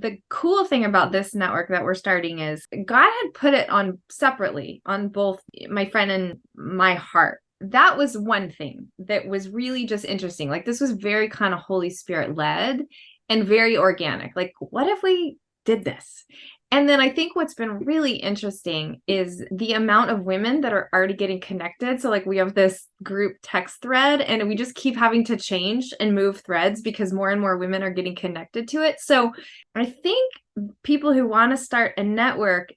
the cool thing about this network that we're starting is God had put it on separately on both my friend and my heart. That was one thing that was really just interesting. Like this was very kind of Holy Spirit led and very organic. Like, what if we did this? And then I think what's been really interesting is the amount of women that are already getting connected. So, like, we have this group text thread, and we just keep having to change and move threads because more and more women are getting connected to it. So, I think people who want to start a network,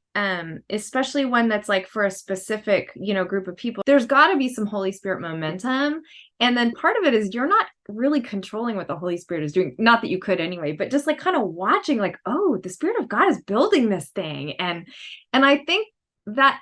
especially one that's like for a specific, group of people, there's got to be some Holy Spirit momentum. And then part of it is you're not really controlling what the Holy Spirit is doing. Not that you could anyway, but just like kind of watching, like, oh, the Spirit of God is building this thing. And I think that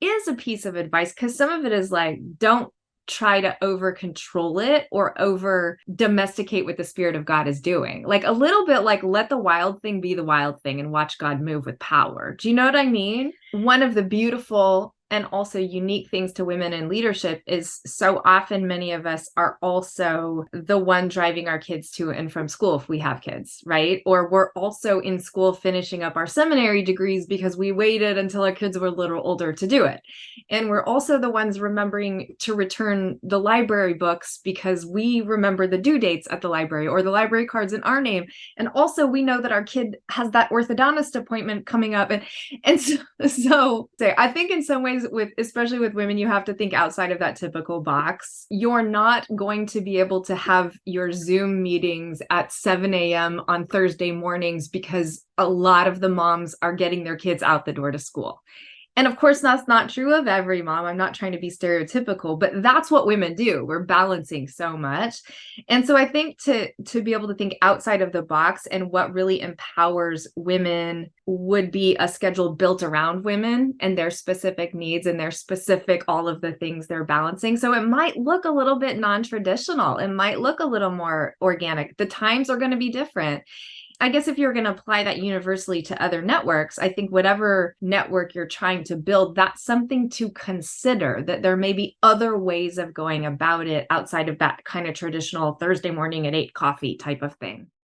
is a piece of advice, because some of it is like, don't try to over control it or over domesticate what the Spirit of God is doing. Like a little bit like, let the wild thing be the wild thing and watch God move with power. Do you know what I mean? One of the beautiful and also unique things to women in leadership is so often many of us are also the one driving our kids to and from school if we have kids, right? Or we're also in school finishing up our seminary degrees because we waited until our kids were a little older to do it. And we're also the ones remembering to return the library books because we remember the due dates at the library or the library cards in our name. And also we know that our kid has that orthodontist appointment coming up. And so I think in some ways, especially with women, you have to think outside of that typical box. You're not going to be able to have your Zoom meetings at 7 a.m. on Thursday mornings because a lot of the moms are getting their kids out the door to school. And of course, that's not true of every mom. I'm not trying to be stereotypical, but that's what women do. We're balancing so much. And so I think to be able to think outside of the box and what really empowers women would be a schedule built around women and their specific needs and their specific, all of the things they're balancing. So it might look a little bit non-traditional. It might look a little more organic. The times are going to be different. I guess if you're going to apply that universally to other networks, I think whatever network you're trying to build, that's something to consider, that there may be other ways of going about it outside of that kind of traditional Thursday morning at 8 coffee type of thing.